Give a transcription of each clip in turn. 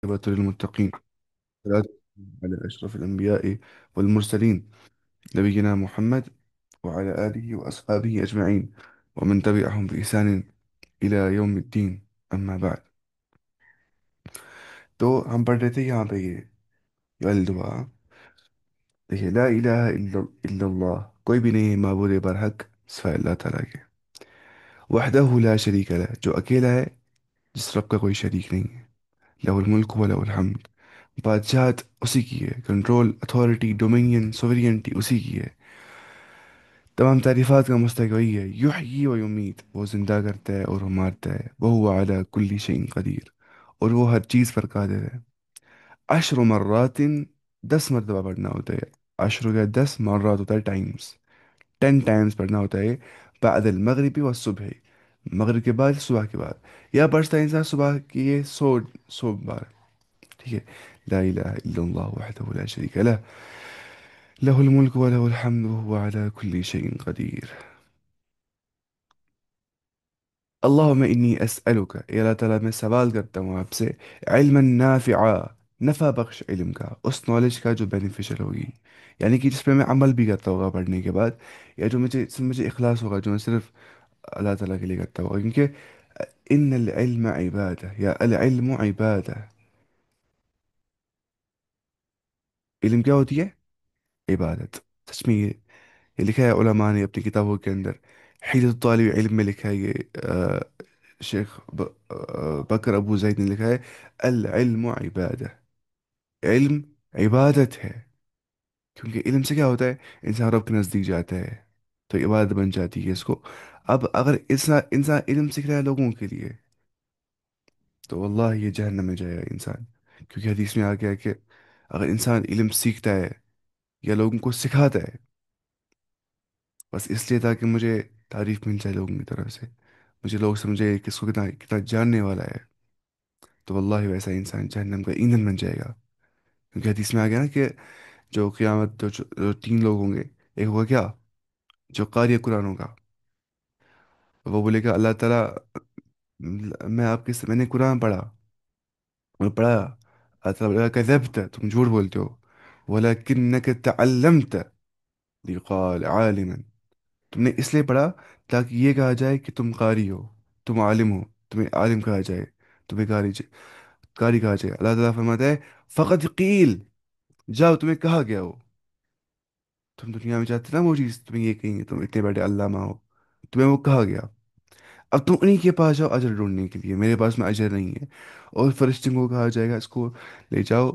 عاقبة للمتقين. والصلاة على أشرف الأنبياء والمرسلين، نبينا محمد وعلى آله وأصحابه أجمعين، ومن تبعهم بإحسان إلى يوم الدين. أما بعد، تو ہم پڑھ رہے تھے یہاں پہ یہ الدعا. دیکھیے، لا الہ الا اللہ، کوئی بھی نہیں ہے معبود برحق سوائے اللہ تعالیٰ کے. وحدہ لا شریک لہ، جو اکیلا ہے، جس رب کا کوئی شریک نہیں ہے. لہ الملک و لہ الحمد، بادشاہت اسی کی ہے، کنٹرول، اتھارٹی، ڈومینین، سوورینٹی اسی کی ہے. تمام تعریفات کا مستحق وہی ہے. یحیی و یمیت، وہ زندہ کرتا ہے اور وہ مارتا ہے. وہو علی کل شیء قدیر، اور وہ ہر چیز پر قادر ہے. عشر مرات، 10 مرتبہ پڑھنا ہوتا ہے. عشر کا 10 مرات ہوتا ہے ٹائمز، 10 ٹائمز پڑھنا ہوتا ہے. بعد المغرب والصبح، مغرب کے بعد، صبح کے بعد. یا پڑھتا ہے انسان صبح کی یہ 100 بار. ٹھیک ہے. لا الہ الا اللہ وحدہ لا شریک لہ، لہ الملک و لہ الحمد وهو على كل شيء قدیر. اللہم انی اسألک، اے اللہ تعالیٰ میں سوال کرتا ہوں آپ سے، علما نافعا، نفع بخش علم کا، اس نالج کا جو بینیفیشل ہوگی، یعنی کہ جس پہ میں عمل بھی کرتا ہوگا پڑھنے کے بعد، یا جو مجھے اخلاص ہوگا، جو میں صرف اللہ تعالیٰ کے لیے کرتا ہوگا. کیونکہ ان العلم عبادہ، یا العلم عبادہ، علم کیا ہوتی ہے؟ عبادت. سچ میں یہ لکھا ہے علماء نے اپنی کتابوں کے اندر. حیلۃ الطالب علم میں لکھا ہے یہ. شیخ بکر ابو زید نے لکھا ہے، العلم عبادہ، علم عبادت ہے. کیونکہ علم سے کیا ہوتا ہے؟ انسان رب کے نزدیک جاتا ہے، تو عبادت بن جاتی ہے اس کو. اب اگر انسان علم سیکھ رہا ہے لوگوں کے لیے، تو واللہ یہ جہنم میں جائے گا انسان. کیونکہ حدیث میں آ گیا کہ اگر انسان علم سیکھتا ہے یا لوگوں کو سکھاتا ہے بس اس لیے تاکہ مجھے تعریف مل جائے لوگوں کی طرف سے، مجھے لوگ سمجھے کہ اس کو کتنا کتنا جاننے والا ہے، تو واللہ ویسا انسان جہنم کا ایندھن بن جائے گا. کیونکہ حدیث میں آ گیا نا کہ جو قیامت جو 3 لوگ ہوں گے. ایک ہوگا کیا؟ جو قاری قرآن ہوگا. وہ بولے گا اللہ تعالیٰ، میں آپ کے میں نے قرآن پڑھا، میں پڑھا. اللہ تعالیٰ بولے گا کذبت، تم جھوٹ بولتے ہو. ولکنک تعلمت لیقال عالما، تم نے اس لیے پڑھا تاکہ یہ کہا جائے کہ تم قاری ہو، تم عالم ہو، تمہیں عالم کہا جائے، تمہیں قاری کہا جائے. اللہ تعالیٰ فرماتا ہے فقط قیل، جاؤ تمہیں کہا گیا ہو. تم دنیا میں چاہتے نا وہ چیز، تمہیں یہ کہیں گے تم اتنے بڑے علامہ ہو، تمہیں وہ کہا گیا. اب تم انہی کے پاس جاؤ اجر ڈھونڈنے کے لیے، میرے پاس میں اجر نہیں ہے. اور فرشتوں کو کہا جائے گا اس کو لے جاؤ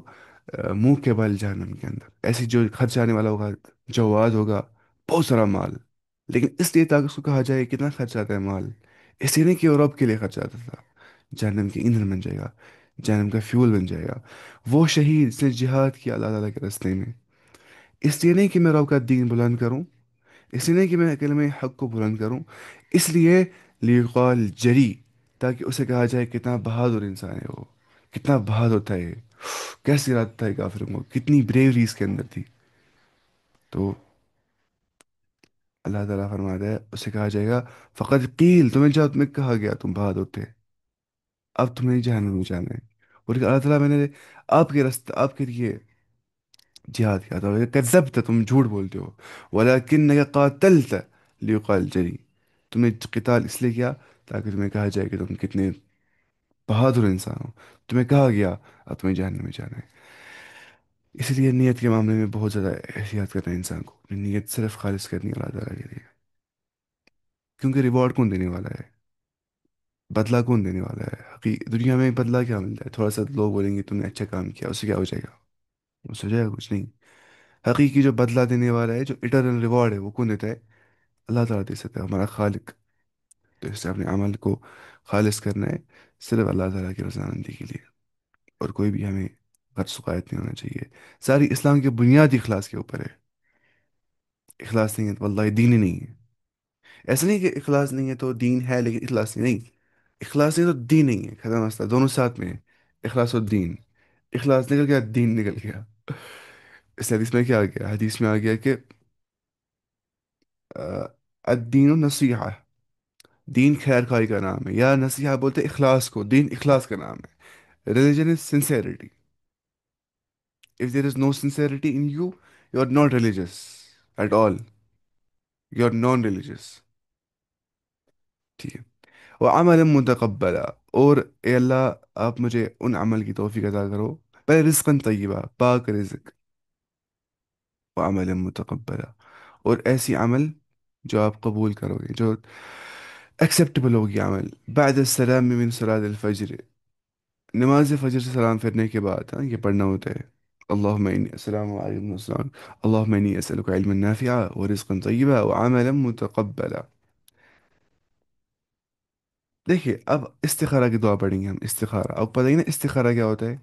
منہ کے بال جہنم کے اندر. ایسی جو خرچ آنے والا ہوگا، جواد ہوگا، بہت سارا مال. لیکن اس لیے تاکہ اس کو کہا جائے کتنا خرچ آتا ہے مال، اس لیے نہیں کہ وہ رب کے لیے خرچ آتا تھا. جہنم کے ایندھن بن جائے گا، جہنم کا فیول بن جائے گا. وہ شہید جس نے جہاد کیا اللہ تعالیٰ کے راستے میں، اس لیے نہیں کہ میں رب کا دین بلند کروں، اس لیے نہیں کہ میں کلمہ حق کو بلند کروں، اس لیے لیقال جری، تاکہ اسے کہا جائے کتنا بہادر انسان ہے وہ، کتنا بہادر تھا یہ، کیسی رات تھا یہ کافروں کو، کتنی بریوری اس کے اندر تھی. تو اللہ تعالیٰ فرماتا ہے اسے کہا جائے گا فقط قیل، تمہیں جاؤ تمہیں کہا گیا تم بہادر تھے، اب تمہیں جہنم میں جانا ہے. اور اللہ تعالیٰ میں نے آپ کے راستے آپ کے لیے جہاد کیا تھا. کذبت، تم جھوٹ بولتے ہو. ولکنک قاتلت لیقال جری، تم نے قتال اس لیے کیا تاکہ تمہیں کہا جائے کہ تم کتنے بہادر انسان ہو، تمہیں کہا گیا اب تمہیں جہنم میں جانا ہے. اس لیے نیت کے معاملے میں بہت زیادہ احتیاط کرنا ہے انسان کو، اپنی نیت صرف خالص کرنی ہے اللہ تعالیٰ کے لیے. کیونکہ ریوارڈ کون دینے والا ہے؟ بدلہ کون دینے والا ہے؟ دنیا میں بدلہ کیا ملتا ہے؟ تھوڑا سا لوگ بولیں گے تم نے اچھا کام کیا، اس سے کیا ہو جائے گا؟ اس سے ہو جائے گا کچھ نہیں. حقیقی جو بدلہ دینے والا ہے، جو اٹرنل ریوارڈ ہے، وہ کون دیتا ہے؟ اللہ تعالیٰ دے سکتا ہے، ہمارا خالق. تو اس سے اپنے عمل کو خالص کرنا ہے صرف اللہ تعالیٰ کی رضامندی کے لیے. اور کوئی بھی ہمیں غرض شکایت نہیں ہونا چاہیے. ساری اسلام کی بنیاد اخلاص کے اوپر ہے. اخلاص نہیں ہے تو واللہ دین ہی نہیں ہے. ایسا نہیں کہ اخلاص نہیں ہے تو دین ہے لیکن اخلاص نہیں، نہیں. اخلاص نہیں تو دین نہیں ہے، ختم مسئلہ، دونوں ساتھ میں ہے. اخلاص و دین، اخلاص نکل گیا دین نکل گیا. اس حدیث میں کیا آ گیا؟ حدیث میں آ گیا کہ الدین نصیحہ، دین خیر خواہی کا نام ہے. یا نصیحہ بولتے اخلاص کو، دین اخلاص کا نام ہے. Religion is sincerity. If there is no sincerity in you, you are not religious at all. You are non-religious. ٹھیک ہے. وعمل متقبلا, اور اے اللہ آپ مجھے ان عمل کی توفیق عطا کرو. پہلے رزقاً طیبہ, پاک رزق. وعمل متقبلا, اور ایسی عمل جو آپ قبول کرو گے, جو ایکسیپٹیبل ہوگی عمل. بعد السلام من صلاۃ الفجر, نماز فجر سے سلام پھرنے کے بعد ہاں یہ پڑھنا ہوتا ہے. اللهم إني السلام عليكم السلام. اللهم إني أسألك علما نافعا ورزقا طيبا وعملا متقبلا. دیکھیے اب استخارہ کی دعا پڑھیں گے ہم. استخارہ, اب پتہ ہی نا استخارہ کیا ہوتا ہے.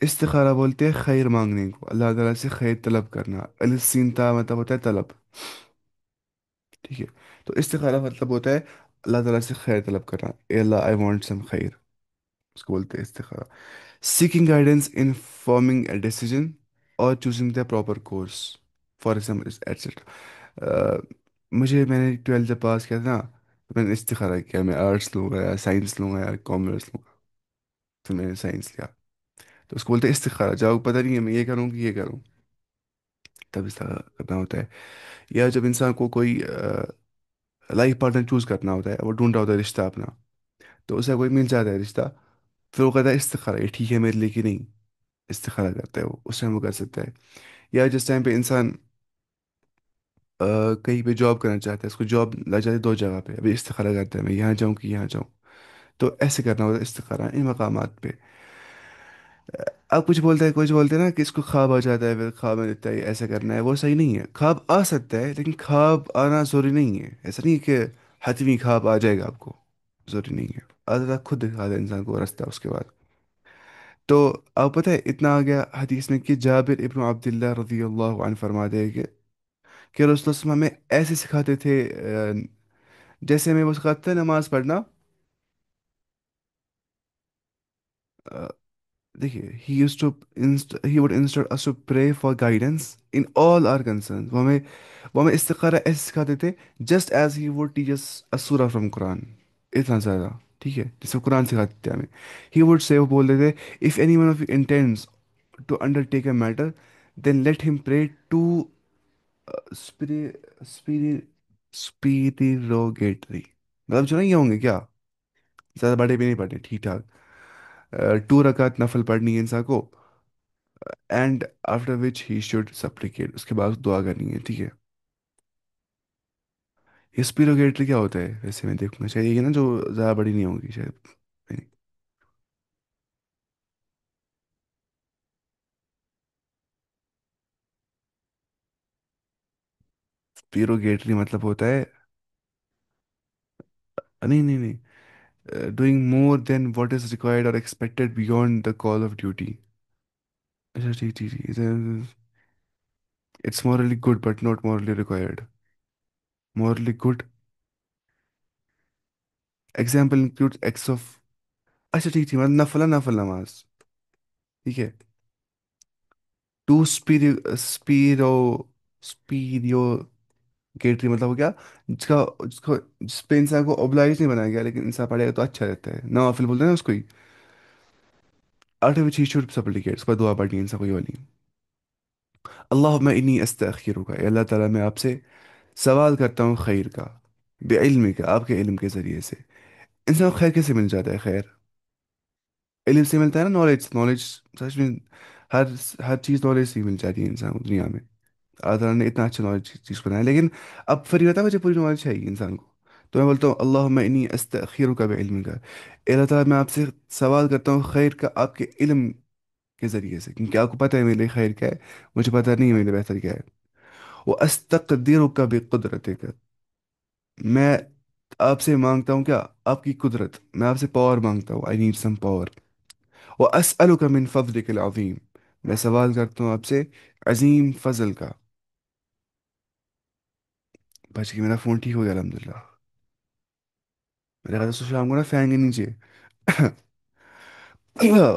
استخارہ بولتے ہیں خیر مانگنے کو, اللہ تعالیٰ سے خیر طلب کرنا. الف سین تا مطلب ہوتا ہے طلب. ٹھیک ہے. تو استخارہ مطلب ہوتا ہے اللہ تعالیٰ سے خیر طلب کرنا. اے اللہ آئی وانٹ سم خیر, اس کو بولتے ہیں استخارہ. Seeking guidance in forming a decision اور choosing the proper course, for example etcetera. میں نے 12 جب پاس کیا تھا نا, تو میں نے استخارہ کیا میں آرٹس لوں گا یا سائنس لوں گا یا کامرس لوں گا. تو میں نے سائنس لیا. تو اس کو بولتے ہیں استخارہ. جب پتہ نہیں ہے میں یہ کروں کہ یہ کروں, تب استخارہ کرنا ہوتا ہے. یا جب انسان کو کوئی لائف پارٹنر چوز کرنا ہوتا ہے, وہ ڈھونڈ رہا ہوتا ہے رشتہ اپنا, تو اسے کوئی مل جاتا ہے رشتہ, پھر وہ کہتا ہے استخارہ یہ ٹھیک ہے میرے لیے کہ نہیں. استخارہ کرتا ہے وہ, اس ٹائم وہ کر سکتا ہے. یا جس ٹائم پہ انسان کہیں پہ جاب کرنا چاہتا ہے, اس کو جاب لگ جاتی ہے دو جگہ پہ, ابھی استخارہ کرتا ہے میں یہاں جاؤں کہ یہاں جاؤں. تو ایسے کرنا ہوتا ہے استخارہ ان مقامات پہ. اب کچھ بولتے ہیں, کچھ بولتے ہیں نا کہ اس کو خواب آ جاتا ہے, پھر خواب میں دیتا ہے ایسا کرنا ہے. وہ صحیح نہیں ہے. خواب آ سکتا ہے لیکن خواب آنا ضروری نہیں ہے. ایسا نہیں کہ حتمی خواب آ جائے گا آپ کو, ضروری نہیں ہے. اللہ خود دکھاتا ہے انسان کو راستہ اس کے بعد. تو آپ پتہ ہے اتنا آ گیا حدیث میں کہ جابر ابن عبداللہ رضی اللہ عنہ فرماتے ہیں کہ رسول اللہ صلی اللہ علیہ وسلم ہمیں ایسے سکھاتے تھے, جیسے ہمیں وہ سکھاتے تھے نماز پڑھنا. دیکھیے he would instruct us to pray for guidance in all our concerns. وہ ہمیں استخارہ ایسے سکھاتے تھے just as he would teach us a surah from Quran. اتنا زیادہ. ٹھیک ہے, جسے قرآن سکھاتے تھے ہمیں. he would say, وہ بولتے تھے, if any one of you intends to undertake a matter, then let him pray to spiri, spiri, spirogatory. مطلب جو نہیں ہوں گے کیا, زیادہ بڑے بھی نہیں پڑھنے, ٹھیک ٹھاک. 2 رکعت نفل پڑھنی ہے انسان کو, and after which he should supplicate, اس کے بعد دعا کرنی ہے. ٹھیک ہے. اسپیروگیٹری کیا ہوتا ہے ویسے, میں دیکھنا چاہیے کہ نا جو زیادہ بڑی نہیں ہوگی شاید. اسپیروگیٹری مطلب ہوتا ہے, نہیں نہیں نہیں, doing more than what is required اور expected beyond the call of duty. اچھا ٹھیک ٹھیک ٹھیک. It's morally good but not morally required. Morally good example include x of. اچھا ٹھیک ٹھیک, مطلب نفل نفل نماز. ٹھیک ہے. ٹو اسپیرو گیٹری مطلب ہو گیا جس پہ انسان کو اوبلائز نہیں بنایا گیا, لیکن انسان پڑھے گا تو اچھا رہتا ہے. نوافل بولتے ہیں نا اس کو ہی. آٹھ وچ ہی شوڈ سپلیکیٹ, اس پر دعا پڑھنی ہے انسان کو یہ والی. اللہم انی استخیرک, اے اللہ تعالیٰ میں آپ سے سوال کرتا ہوں خیر کا, بے علم کا, آپ کے علم کے ذریعے سے. انسان کو خیر کیسے مل جاتا ہے خیر, علم سے ملتا ہے نا, نالج. نالج سچ میں ہر ہر چیز نالج سے ہی مل جاتی ہے انسان کو دنیا میں. اللہ تعالیٰ نے اتنا اچھا نالج چیز بنایا, لیکن اب پھر یہ ہوتا ہے مجھے پوری نالج چاہیے انسان کو. تو میں بولتا ہوں اللہم انی استخیرک بعلم کا, اے اللہ تعالیٰ میں آپ سے سوال کرتا ہوں خیر کا آپ کے علم کے ذریعے سے, کیونکہ آپ کو پتہ ہے میرے لیے خیر کیا ہے, مجھے پتہ نہیں ہے میرے لیے بہتر کیا ہے. وہ استقدرک بقدرتک, میں آپ سے مانگتا ہوں کیا, آپ کی قدرت. میں آپ سے پاور مانگتا ہوں, آئی نیڈ سم پاور. وہ اسألک من فضلک العظیم, میں سوال کرتا ہوں آپ سے عظیم فضل کا. بچ کے میرا فون ٹھیک ہو گیا الحمدللہ. میرے خیال سے شام کو نا فین کے نیچے.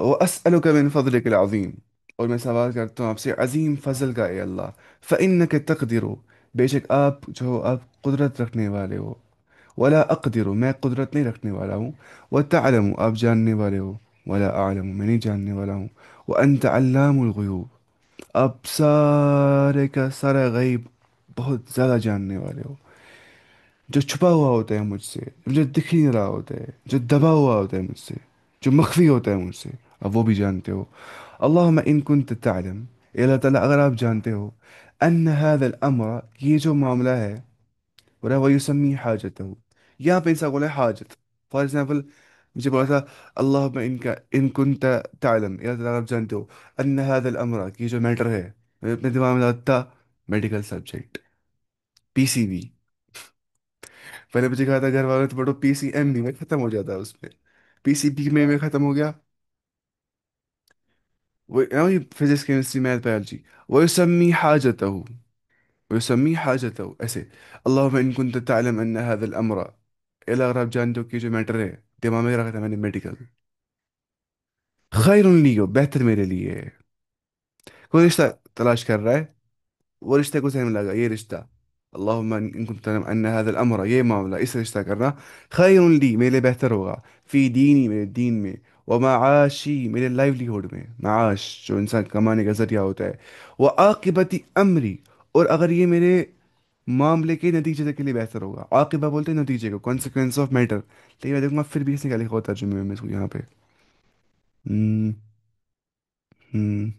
وہ اسألک من فضلک العظیم, اور میں سوال کرتا ہوں آپ سے عظیم فضل کا اے اللہ. فإنک تقدر, بے شک آپ جو آپ قدرت رکھنے والے ہو. ولا اقدر, میں قدرت نہیں رکھنے والا ہوں. وتعلم, آپ جاننے والے ہو. ولا اعلم، میں نہیں جاننے والا ہوں، وانت علام الغیوب، اب سارے کا سارا غیب بہت زیادہ جاننے والے ہو، جو چھپا ہوا ہوتا ہے مجھ سے، جو دکھ ہی نہیں رہا ہوتا ہے، جو دبا ہوا ہوتا ہے مجھ سے، جو مخفی ہوتا ہے مجھ سے، اب وہ بھی جانتے ہو۔ اللہم ان کنت تعلم، اے اللہ تعالیٰ اگر آپ جانتے ہو، ان هذا الامر، یہ جو معاملہ ہے، ويسمي حاجته، یہاں پہ انسان بولا ہے حاجت، فار ایگزامپل مجھے بولا تھا اللہم ان کا ان کنت تعلم، یا تعالیٰ آپ جانتے ہو، ان هذا الامر، کہ یہ جو میٹر ہے، میں اپنے دماغ میں لاتا میڈیکل سبجیکٹ، پی سی بی، پہلے مجھے کہا تھا گھر والوں نے تو پڑھو پی سی ایم بی میں ختم ہو جاتا ہے اس میں، پی سی بی میں ختم ہو گیا، وہ فزکس کیمسٹری میتھ بایولوجی، ويسمي حاجته، ويسمي حاجته ایسے، اللهم ان كنت تعلم ان هذا الامر، الا اگر آپ جانتے ہو کہ جو میٹر ہے، دماغ میں رکھا تھا میں نے میڈیکل، خیر لی ہو، بہتر میرے لیے ہے، کوئی رشتہ تلاش کر رہا ہے، وہ رشتہ کو ذہن میں لگا، یہ رشتہ، اللهم ان كنت تعلم ان هذا الامر، یہ معاملہ اس رشتہ کرنا، خیر لی میرے لیے بہتر ہوگا، فی دینی میرے دین میں، ومعاشی میرے لائیولی ہوڈ میں، معاش جو انسان کمانے کا ذریعہ ہوتا ہے، وعاقبتی امری، اور اگر یہ میرے معاملے کے نتیجے کے لیے بہتر ہوگا، عاقبہ بولتے ہیں نتیجے کو، کانسیکوینس آف میٹر، لیکن میں دیکھوں گا پھر بھی اس نے کیا لکھا ہوا ترجمے میں اس کو یہاں پہ، ہم، ہم،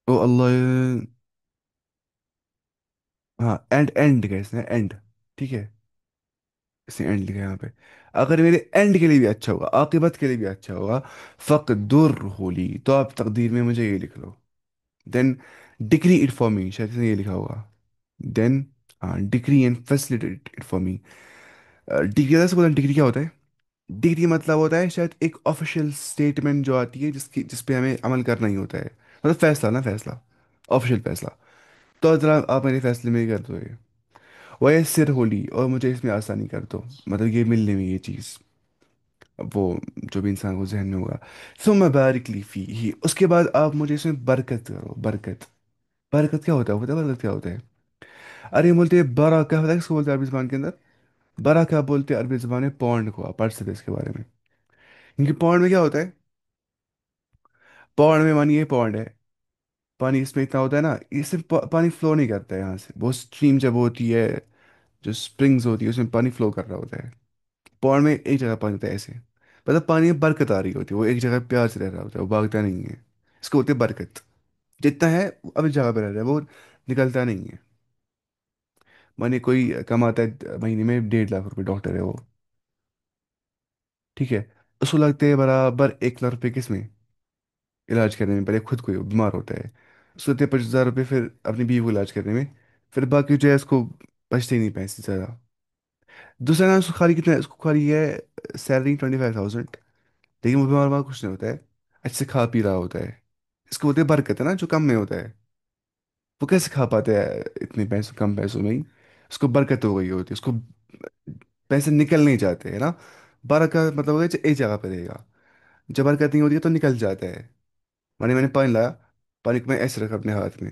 او اللہ، ہاں اینڈ، اینڈ کا اس نے اینڈ، ٹھیک ہے، اس نے اینڈ لکھا ہے یہاں پہ، اگر میرے اینڈ کے لیے بھی اچھا ہوگا، عاقبت کے لیے بھی اچھا ہوگا، فقدر ہولی، تو آپ تقدیر میں مجھے یہ لکھ لو، then decree it for me, شاید اس نے یہ لکھا ہوگا، then decree and facilitate it for me, decree سے بولتے ڈگری کیا ہوتا ہے؟ ڈگری مطلب ہوتا ہے شاید ایک آفیشیل اسٹیٹمنٹ جو آتی ہے جس پہ ہمیں عمل کرنا ہی ہوتا ہے، مطلب فیصلہ نا، فیصلہ، آفیشیل فیصلہ، تو ذرا آپ میرے فیصلے میں ہی کر دو یہ، ویسر ہولی، اور مجھے اس میں آسانی کر دو، مطلب یہ ملنے میں یہ چیز، وہ جو بھی انسان کو ذہن میں ہوگا، ثم بارک لی فی ہی، اس کے بعد آپ مجھے اس میں برکت کرو، برکت، برکت کیا ہوتا ہے، پتہ ہے برکت کیا ہوتا ہے؟ ارے یہ بولتے ہیں برا، کیا ہوتا ہے اس کو بولتے ہیں عربی زبان کے اندر، برا کیا بولتے ہیں عربی زبان میں، پونڈ کو، آپ پڑھ سکتے ہیں اس کے بارے میں، کیونکہ پونڈ میں کیا ہوتا ہے، پونڈ میں مانی یہ پونڈ ہے، پانی اس میں اتنا ہوتا ہے نا، اس سے پانی فلو نہیں کرتا ہے یہاں سے، وہ اسٹریم جب ہوتی ہے، جو اسپرنگز ہوتی ہے اس میں پانی فلو کر رہا ہوتا ہے، پونڈ میں ایک جگہ پانی ہوتا ہے ایسے، مطلب پانی میں برکت آ رہی ہوتی ہے، وہ ایک جگہ پیار سے رہ رہا ہوتا ہے، وہ بھاگتا نہیں ہے، اس کو ہوتی ہے برکت، جتنا ہے وہ اب اس جگہ پہ رہ رہا ہے، وہ نکلتا نہیں ہے، مانے کوئی کماتا ہے مہینے میں 1.5 لاکھ روپے، ڈاکٹر ہے وہ، ٹھیک ہے، اس کو لگتے ہیں برابر 1 لاکھ روپے کس میں، علاج کرنے میں، پہلے خود کو بیمار ہوتا ہے، اس کو ہوتے ہیں 25,000 روپے پھر اپنی بیوی کو علاج کرنے میں، پھر باقی جو ہے اس کو بچتے ہی نہیں پیسے زیادہ، دوسرا نام اس کو خالی کتنا ہے، اس کو خالی ہے سیلری 25,000، لیکن وہ بیمار ومار کچھ نہیں ہوتا ہے، اچھے سے کھا پی رہا ہوتا ہے، اس کو ہوتے ہیں برکت ہے نا، جو کم میں ہوتا ہے، وہ کیسے کھا پاتے ہیں اتنے پیسوں، کم پیسوں میں ہی، اس کو برکت ہو گئی ہوتی ہے، اس کو پیسے نکل نہیں جاتے ہے نا، برکت مطلب ہوگا ایک جگہ پہ رہے گا، جب برکت نہیں ہوتی ہے تو نکل جاتا ہے، میں نے پانی لایا، پانی کو میں ایسے رکھا اپنے ہاتھ میں،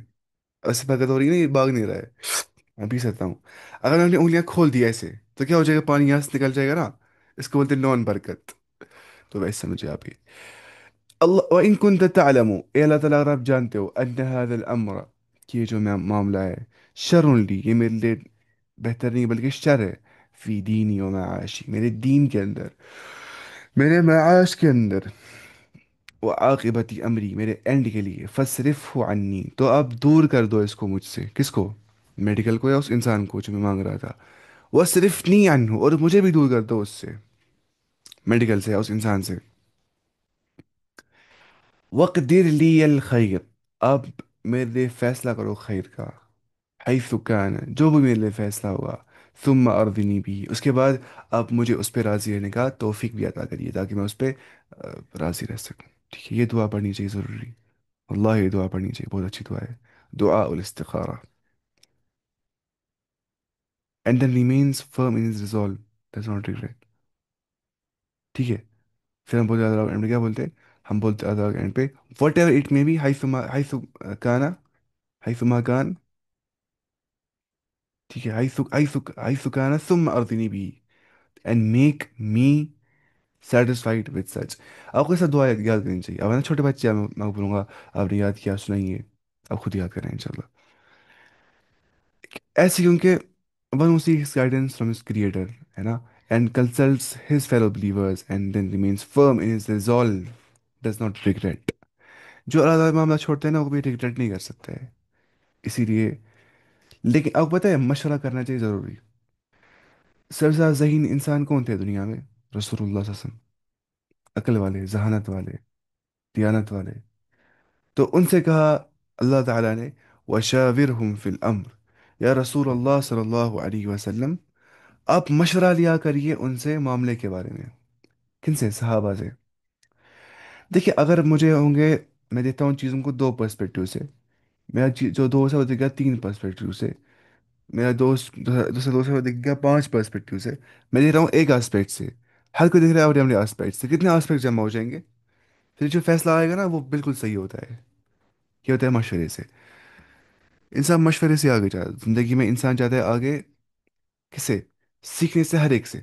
ایسے برکت ہو رہی ہے نا، یہ بھاگ نہیں رہا ہے، میں پی سکتا ہوں، اگر میں نے انگلیاں کھول دی ایسے تو کیا ہو جائے گا، پانی یہاں سے نکل جائے گا نا، اس کو بولتے ہیں نان برکت، تو ویسے سمجھے آپ یہ، اللہ وَإِن كُنْتَ تَعْلَمُ، اے اللہ تعالیٰ اگر آپ جانتے ہو، أَنَّ هَذَا الْأَمْرَ، کہ یہ جو معاملہ ہے، شر لی، یہ میرے لیے بہتر نہیں بلکہ شر ہے، فی دینی و معاشی، میرے دین کے اندر، میرے معاش کے اندر، وہ عاقبتی امری، میرے اینڈ کے لیے، فصرف ہو عنی، تو آپ دور کر دو اس کو مجھ سے، کس کو، میڈیکل کو یا اس انسان کو جو میں مانگ رہا تھا، وہ صرف نہیں عنہ، اور مجھے بھی دور کر دو اس سے، میڈیکل سے یا اس انسان سے، وقدر لی الخیر، اب میرے لیے فیصلہ کرو خیر کا، حیث کان، جو بھی میرے لیے فیصلہ ہوگا، ثم ارضنی بھی، اس کے بعد آپ مجھے اس پہ راضی رہنے کا توفیق بھی عطا کریے، تاکہ میں اس پہ راضی رہ سکوں، ٹھیک ہے، یہ دعا پڑھنی چاہیے ضروری، اللہ یہ دعا پڑھنی چاہیے، بہت اچھی دعا ہے، دعا الاستخارہ، and then remains firm in his resolve, does not regret، ٹھیک ہے، پھر ہم بولتے ہیں اینڈ پہ کیا بولتے ہیں، ہم بولتے ہیں اینڈ پہ، whatever it may be, حیث کانا، حيثما كان. ٹھیک ہے، حيث كان ثم ارضني به and make me satisfied with such. آپ کو ایسا دعا یاد کرنی چاہیے. اب ہے نا چھوٹے بچے میں بولوں گا، آپ نے یاد کیا سنائیے، آپ خود یاد کریں انشاءاللہ. ایسے کیونکہ one who seeks guidance from his creator ہے نا and consults his fellow believers and then remains firm in his resolve does not regret. جو اللہ تعالیٰ معاملہ چھوڑتے ہیں نا وہ بھی ریگریٹ نہیں کر سکتے ہیں. اسی لیے لیکن آپ پتہ ہے مشورہ کرنا چاہیے ضروری. سب سے زیادہ ذہین انسان کون تھے دنیا میں؟ رسول اللہ صلی اللہ علیہ وسلم. عقل والے، ذہانت والے، دیانت والے. تو ان سے کہا اللہ تعالیٰ نے وَشَاوِرْهُمْ فِي الْأَمْرِ، یا رسول اللہ صلی اللہ علیہ وسلم آپ مشورہ لیا کریے ان سے معاملے کے بارے میں. کن سے؟ صحابہ سے. دیکھیے اگر مجھے ہوں گے، میں دیکھتا ہوں چیزوں کو دو پرسپیکٹیو سے. میرا جو دوست ہے وہ دیکھ گا تین پرسپیکٹیو سے. میرا دوسرا دوست ہے وہ دیکھ گا پانچ پرسپیکٹیو سے. میں دیکھ رہا ہوں ایک آسپیکٹ سے. ہر کوئی دیکھ رہا ہے اپنے اپنے آسپیکٹ سے. کتنے آسپیکٹ جمع ہو جائیں گے؟ پھر جو فیصلہ آئے گا نا وہ بالکل صحیح ہوتا ہے. یہ ہوتا ہے مشورے سے. انسان مشورے سے آگے جاتا ہے زندگی میں. انسان چاہتا ہے آگے کس سے؟ سیکھنے سے، ہر ایک سے.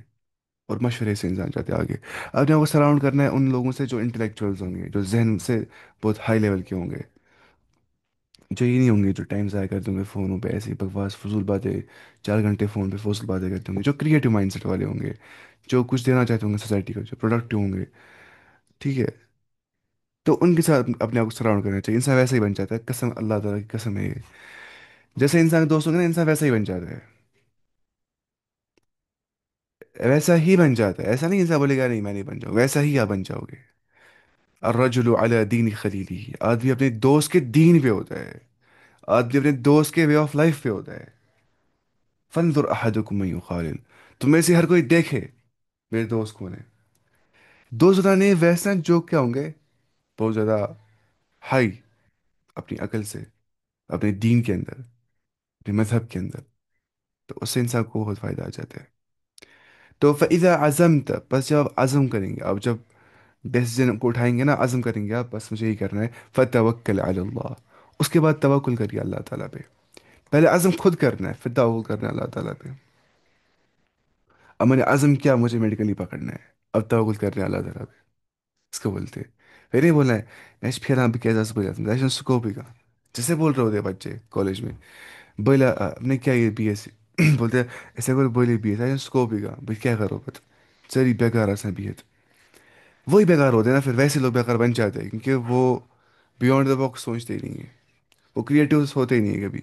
اور مشورے سے انسان چاہتے ہیں آگے. اپنے آپ کو سراؤنڈ کرنا ہے ان لوگوں سے جو انٹلیکچوئلز ہوں گے، جو ذہن سے بہت ہائی لیول کے ہوں گے. جو یہ نہیں ہوں گے جو ٹائم ضائع کرتے ہوں گے فونوں پہ ایسی بکواس فضول باتیں، 4 گھنٹے فون پہ فضول باتیں کرتے ہوں گے. جو کریٹو مائنڈ سیٹ والے ہوں گے، جو کچھ دینا چاہتے ہوں گے سوسائٹی کو، جو پروڈکٹیو ہوں گے. ٹھیک ہے. تو ان کے ساتھ اپنے آپ کو سراؤنڈ کرنا چاہیے. انسان ویسا ہی بن جاتا ہے، قسم اللہ تعالیٰ کی قسم ہے یہ. جیسے انسان کے دوست ہوں گے نا، انسان ویسا ہی بن جاتا ہے. ویسا ہی بن جاتا ہے. ایسا نہیں انسان بولے گا نہیں میں نہیں بن جاؤں، ویسا ہی آپ بن جاؤ گے. الرجل علی دین خلیلہ. آدمی اپنے دوست کے دین پہ ہوتا ہے. آدمی اپنے دوست کے وے آف لائف پہ ہوتا ہے. فانظر احدکم من یخالل. تم میں سے ہر کوئی دیکھے میرے دوست کون ہے. دوست بتانے ویسا جو کیا ہوں گے، بہت زیادہ ہائی اپنی عقل سے، اپنے دین کے اندر، اپنے مذہب کے اندر. تو اس سے انسان کو بہت فائدہ آ جاتا ہے. تو فَإِذَا عَزَمْتَ، بس جب آپ عزم کریں گے، آپ جب ڈیسیجن کو اٹھائیں گے نا، عزم کریں گے آپ بس مجھے یہ کرنا ہے، فَتَوَكَّلْ عَلَى اللَّهِ. اس کے بعد توکل کریے اللہ تعالیٰ پہ. پہلے عزم خود کرنا ہے، پھر توکل کرنا ہے اللہ تعالیٰ پہ. اب میں نے عزم کیا مجھے میڈیکلی پکڑنا ہے، اب توکل کرنا ہے اللہ تعالیٰ پہ. اس کو بولتے ہیں. پھر نہیں بولنا ہے ایش پھر آپ کیا بولتے ہیں سکوپی کا. جیسے بول رہے ہوتے ہیں بچے کالج میں، بولا نے کیا یہ بی ایس سی بولتے ہیں ایسے کوئی بولے بی ایس سکوپی کا بھائی کیا کرو پت ساری بیکار آسان بیت. وہی بیکار ہوتے ہیں نا پھر. ویسے لوگ بیکار بن جاتے ہیں کیونکہ وہ بیونڈ دا باکس سوچتے ہی نہیں ہیں. وہ کریٹیو ہوتے ہی نہیں ہیں کبھی.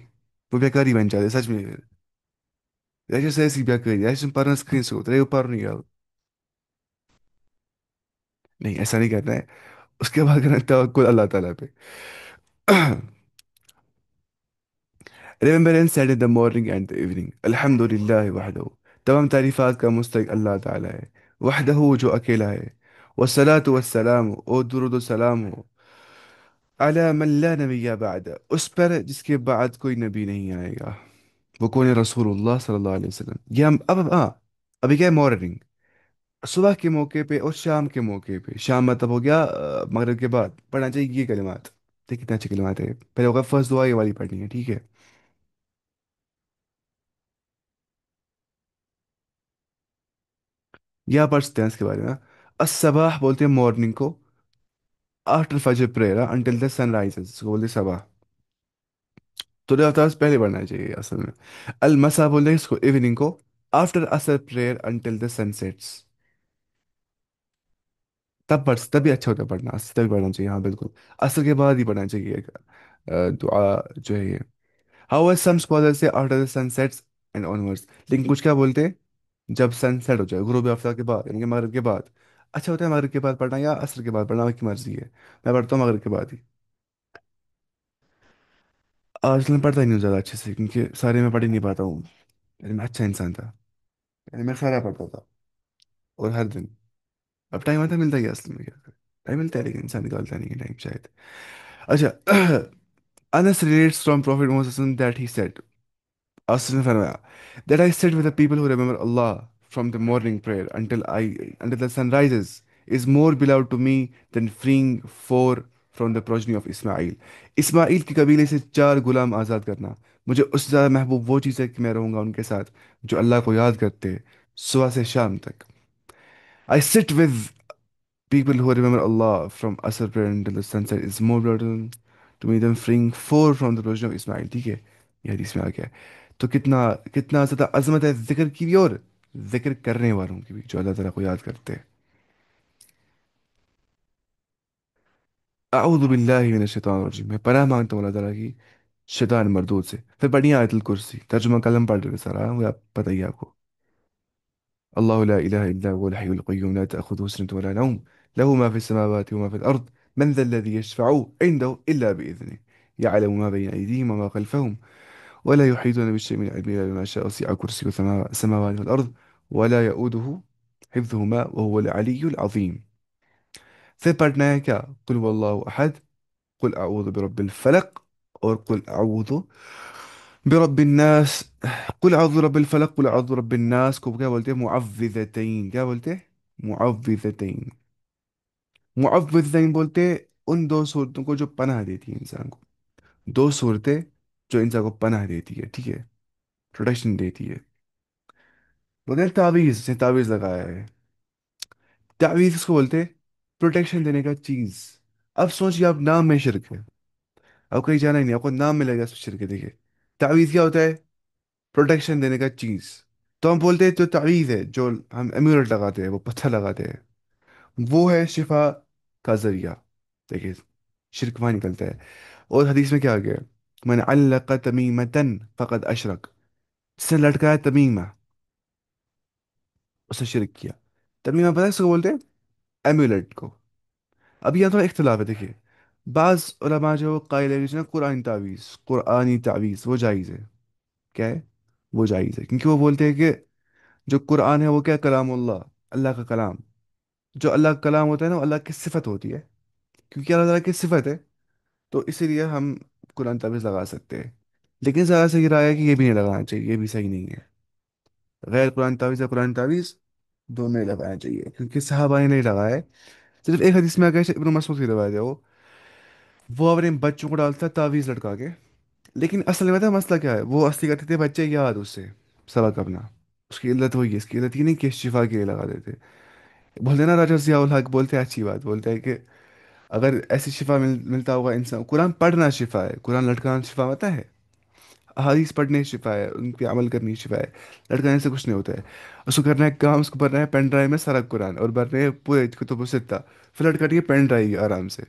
وہ بیکار ہی بن جاتے ہیں سچ میں. ایسے ایسی بیکاری ایسے پڑھنا اسکرین سے ہوتا ہے وہ پڑھ نہیں آؤ. نہیں ایسا نہیں کرنا ہے. اس کے بعد کرنا ہے توکل اللہ تعالیٰ پہ. Remember and set in the morning and the evening الحمد للہ وحدہ. تمام تعریفات کا مستحق اللہ تعالیٰ ہے. وحدہ جو اکیلا ہے. والصلاة والسلام او درود و سلام ہو علی من لا نبی بعد، اس پر جس کے بعد کوئی نبی نہیں آئے گا. وہ کون ہے؟ رسول اللہ صلی اللہ علیہ وسلم. یہ ہم اب ہاں ابھی کیا ہے مارننگ، صبح کے موقع پہ اور شام کے موقع پہ. شام مطلب ہو گیا مغرب کے بعد پڑھنا چاہیے یہ کلمات. دیکھ کتنے اچھے کلمات ہے. پہلے ہوگا فرسٹ دعا یہ والی پڑھنی ہے. ٹھیک ہے. یہ آپ پڑھ سکتے ہیں اس کے بارے میں. الصباح بولتے ہیں مارننگ کو. آفٹر فجر prayer until the sun rises اس کو بولتے ہیں صباح. تو افطار پہلے پڑھنا چاہیے اصل میں. المسا بولتے ہیں اس کو ایوننگ کو. آفٹر اثر prayer until the sun sets. تب پڑھ تبھی اچھا ہوتا ہے پڑھنا. اصل تبھی پڑھنا چاہیے. ہاں بالکل. اصل کے بعد ہی پڑھنا چاہیے دعا جو ہے یہ. ہاؤ ایز سم اسکالر سے after the sun sets and onwards. لیکن کچھ کیا بولتے ہیں جب سن سیٹ ہو جائے غروب آفتاب کے بعد یعنی کہ مغرب کے بعد. اچھا ہوتا ہے مغرب کے بعد پڑھنا یا عصر کے بعد پڑھنا آپ کی مرضی ہے. میں پڑھتا ہوں مغرب کے بعد ہی. آج کل میں پڑھتا ہی نہیں ہوں زیادہ اچھے سے کیونکہ سارے میں پڑھ ہی نہیں پاتا ہوں. پہلے میں اچھا انسان تھا. پہلے میں سارا پڑھتا تھا اور ہر دن. اب ٹائم آتا ملتا ہی ہے اصل میں. کیا کرے ٹائم ملتا ہے لیکن انسان نکالتا نہیں ہے ٹائم شاید. اچھا. Anas relates from prophet Muhammad that he said. اس نے فرمایا that I sit with the people who remember Allah from the morning prayer until the sun rises is more beloved to me than freeing 4 from the progeny of Ismail, Ismail کے قبیلے سے 4 غلام آزاد کرنا، مجھے اس سے زیادہ محبوب وہ چیز ہے کہ میں رہوں گا ان کے ساتھ جو اللہ کو یاد کرتے ہیں صبح سے شام تک. I sit with people who remember Allah from Asr prayer until the sunset is more important to me than freeing 4 from the prison of Ismail. ٹھیک ہے، یہ حدیث میں آ گیا ہے. تو کتنا کتنا زیادہ عظمت ہے ذکر کی بھی اور ذکر کرنے والوں کی بھی جو اللہ تعالیٰ کو یاد کرتے ہیں. اعوذ باللہ من الشیطان الرجیم، میں پناہ مانگتا ہوں اللہ تعالیٰ کی شیطان مردود سے. پھر پڑھیے آیت الکرسی، ترجمہ کلم پڑھ رہے سارا وہ آپ پتہ ہی ہے آپ کو. الله لا إله إلا هو الحي القيوم لا تأخذه سنة ولا نوم له ما في السماوات وما في الأرض من ذا الذي يشفع عنده إلا بإذنه يعلم ما بين أيديهم وما خلفهم ولا يحيطون بشيء من علمه إلا بما شاء وسع كرسيه السماوات والأرض ولا يؤوده حفظهما وهو العلي العظيم. پھر پڑھنا ہے کیا؟ قل هو الله أحد، قل أعوذ برب الفلق، اور قل أعوذ برب الناس. قل اعوذ برب الفلق، قل اعوذ برب الناس کو کیا بولتے ہیں؟ معوذتین. کیا بولتے ہیں؟ معوذتین. معوذتین بولتے ہیں ان 2 صورتوں کو جو پناہ دیتی ہے انسان کو. 2 صورتیں جو انسان کو پناہ دیتی ہے، ٹھیک ہے، پروٹیکشن دیتی ہے. بولتے ہیں تعویذ سے تعویذ لگایا ہے. تعویذ اس کو بولتے ہیں پروٹیکشن دینے کا چیز. اب سوچیے آپ، نام میں شرک ہے، آپ کہیں جانا ہی نہیں، آپ کو نام میں لگا اس میں شرک ہے. دیکھیے تعویذ کیا ہوتا ہے؟ پروٹیکشن دینے کا چیز. تو ہم بولتے ہیں جو تعویذ ہے، جو ہم ایمولٹ لگاتے ہیں، وہ پتھر لگاتے ہیں، وہ ہے شفا کا ذریعہ. دیکھیے شرک وہاں نکلتا ہے. اور حدیث میں کیا آ گیا؟ من علق تمیمتن فقد اشرک، جس نے لٹکایا تمیمہ اس نے شرک کیا. تمیمہ پتہ ہے اس کو بولتے ہیں؟ ایمولٹ کو. اب یہاں تھوڑا اختلاف ہے. دیکھیے بعض علماء جو قائل ہے کہ قرآن تعویذ، قرآنی تعویذ وہ جائز ہے. کیا ہے؟ وہ جائز ہے کیونکہ وہ بولتے ہیں کہ جو قرآن ہے وہ کیا؟ کلام اللہ، اللہ کا کلام. جو اللہ کا کلام ہوتا ہے نا، وہ اللہ کی صفت ہوتی ہے. کیونکہ اللہ تعالیٰ کی صفت ہے تو اسی لیے ہم قرآن تعویذ لگا سکتے ہیں. لیکن زیادہ صحیح رائے ہے کہ یہ بھی نہیں لگانا چاہیے، یہ بھی صحیح نہیں ہے. غیر قرآن تعویذ یا قرآن تعویذ دونوں نہیں لگانا چاہیے کیونکہ صحابہ نے نہیں لگایا ہے. صرف ایک حدیث میں آ گیا ابن مسعود کی روایت ہے، وہ اپنے بچوں کو ڈالتا تعویذ لٹکا کے. لیکن اصل میں پتہ ہے مسئلہ کیا ہے؟ وہ اصلی کرتے تھے بچے یاد اس سے سبق اپنا. اس کی علت وہی ہے، اس کی علت یہ نہیں کہ شفا کے لیے لگا دیتے. بولتے نا راجا ضیاء الحق بولتے ہیں اچھی بات، بولتے ہیں کہ اگر ایسی شفا ملتا ہوگا انسان، قرآن پڑھنا شفا ہے، قرآن لٹکانا شفا مت ہے. حدیث پڑھنے شفا ہے، ان پہ عمل کرنی شفا ہے. لٹکانے سے کچھ نہیں ہوتا ہے. اس کو کرنا ہے کام، اس کو بھرنا ہے پین ڈرائیو میں سارا قرآن اور بھرنے ہیں پورے کتب و ستہ، پھر لٹکا کے پین ڈرائیو آرام سے.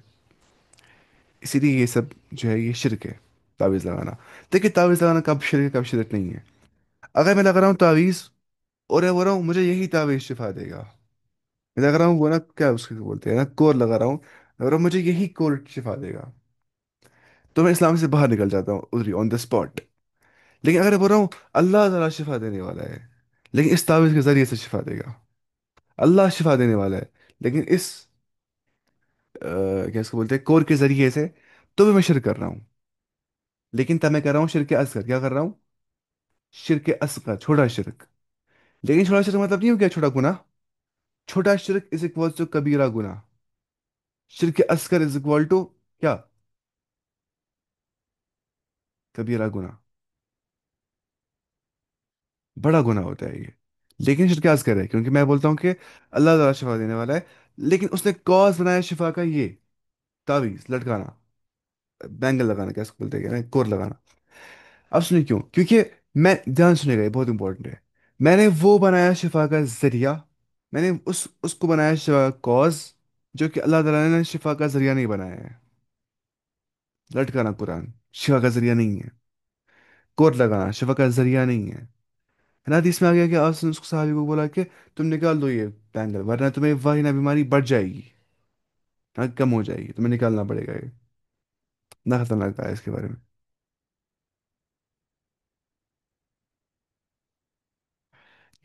اسی لیے یہ سب جو ہے یہ شرک ہے، تعویذ لگانا. دیکھیے تعویذ لگانا کب شرک ہے کب شرک نہیں ہے. اگر میں لگ رہا ہوں تعویذ اور میں بول رہا ہوں مجھے یہی تعویذ شفا دے گا، میں لگ رہا ہوں وہ نا کیا اس کو بولتے ہیں نا کور لگا رہا ہوں، لگ رہا ہوں مجھے یہی کور شفا دے گا، تو میں اسلام سے باہر نکل جاتا ہوں ادھر آن دا اسپاٹ. لیکن اگر بول رہا ہوں اللہ تعالیٰ شفا دینے والا ہے لیکن اس تعویذ کے ذریعے سے شفا دے گا، اللہ شفا دینے والا ہے لیکن اس کیا اس کو بولتے ہیں کور کے ذریعے سے، تو بھی میں شرک کر رہا ہوں. لیکن تب میں کر رہا ہوں شرک اصغر. کیا کر رہا ہوں؟ شرک اصغر، چھوٹا شرک. لیکن چھوٹا شرک مطلب نہیں ہو گیا چھوٹا گناہ. چھوٹا شرک از اکول ٹو کبیرہ گناہ. شرک اصغر از اکول ٹو کیا؟ کبیرہ گناہ. بڑا گناہ ہوتا ہے یہ. لیکن شرک اصغر ہے کیونکہ میں بولتا ہوں کہ اللہ تعالیٰ شفا دینے والا ہے، لیکن اس نے کاز بنایا شفا کا یہ تعویذ لٹکانا، بینگل لگانا، کیا اس کو بولتے ہیں کور لگانا. اب سنیں کیوں؟ کیونکہ میں دھیان سنے گا یہ بہت امپورٹنٹ ہے. میں نے وہ بنایا شفا کا ذریعہ، میں نے اس کو بنایا شفا کا کاز، جو کہ اللہ تعالیٰ نے شفا کا ذریعہ نہیں بنایا ہے. لٹکانا قرآن شفا کا ذریعہ نہیں ہے، کوٹ لگانا شفا کا ذریعہ نہیں ہے. ہے نا حدیث میں آ گیا کہ آپ نے اس کو صحابی کو بولا کہ تم نکال دو یہ بینگل ورنہ تمہیں وہی نہ بیماری بڑھ جائے گی نہ کم ہو جائے گی، تمہیں نکالنا پڑے گا یہ. نہ خطرناک ہے اس کے بارے میں.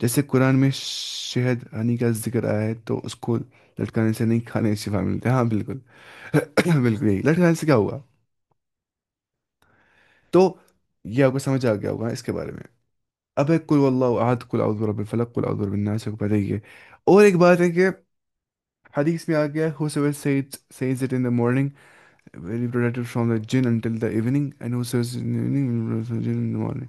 جیسے قرآن میں شہد ہنی کا ذکر آیا ہے تو اس کو لٹکانے سے نہیں کھانے سے شفا ملتے. ہاں بالکل. بالکل یہی لٹکانے سے کیا ہوا. تو یہ آپ کو سمجھ آ گیا ہوگا اس کے بارے میں. اب ہے کل واللہ احد، کل اعوذ برب الفلق، کل اعوذ برب الناس کو پتہ ہی ہے. اور ایک بات ہے کہ حدیث میں آ گیا whosoever says it in the morning Very protected from the jinn until the evening, and who says in the evening jinn in the morning.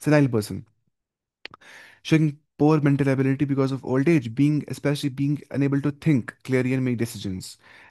senile person, showing poor mental ability because of old age, being especially being unable to think clearly and make decisions।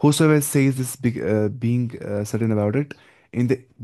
whosoever says this being certain about it, in the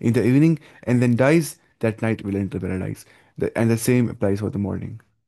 in the evening and then dies, that night will enter paradise, and the same applies for the morning,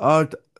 8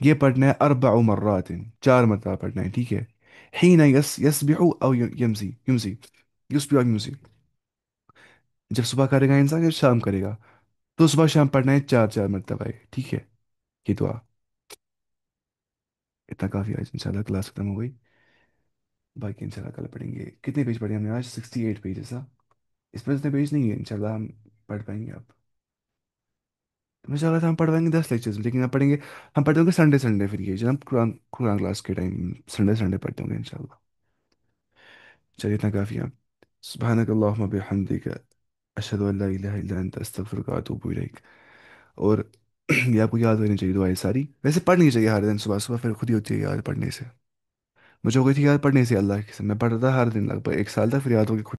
یہ پڑھنا ہے اربع مرات، 4 مرتبہ پڑھنا ہے، ٹھیک ہے؟ حين يسبح او يمسي، يصبح او يمسي، جب صبح کرے گا انسان یا شام کرے گا، تو صبح شام پڑھنا ہے 4 4 مرتبہ ہے، ٹھیک ہے؟ یہ دعا اتنا کافی ہے، ان شاء اللہ کلاس ختم ہو گئی، باقی ان شاء اللہ کل پڑھیں گے۔ کتنے پیج پڑھے ہم نے آج؟ 68 پیجز، ہاں؟ اس میں اتنے پیج نہیں ہے، ان شاء اللہ ہم پڑھ پائیں گے اب۔ مجھے لگا تھا ہم پڑھوائیں گے 10 لیکچرز، لیکن ہم پڑھیں گے، ہم پڑھتے ہوں گے سنڈے سنڈے، پھر یہ جب ہم قرآن کلاس کے ٹائم سنڈے سنڈے پڑھتے ہوں گے ان شاء اللہ۔ چلیے اتنا کافی ہے۔ سبحانک اللہم بحمدک، اشہد ان لا الہ الا انت، استغفرک واتوب الیک۔ اور یہ آپ کو یاد ہونی چاہیے دعائیں ساری، ویسے پڑھنی چاہیے ہر دن صبح صبح، پھر خود ہی ہوتی ہے یاد پڑھنے سے۔ مجھے ہو گئی تھی یاد پڑھنے سے، اللہ کی قسم میں پڑھتا تھا ہر دن لگ بھگ 1 سال تک، پھر یاد ہو گئی خود۔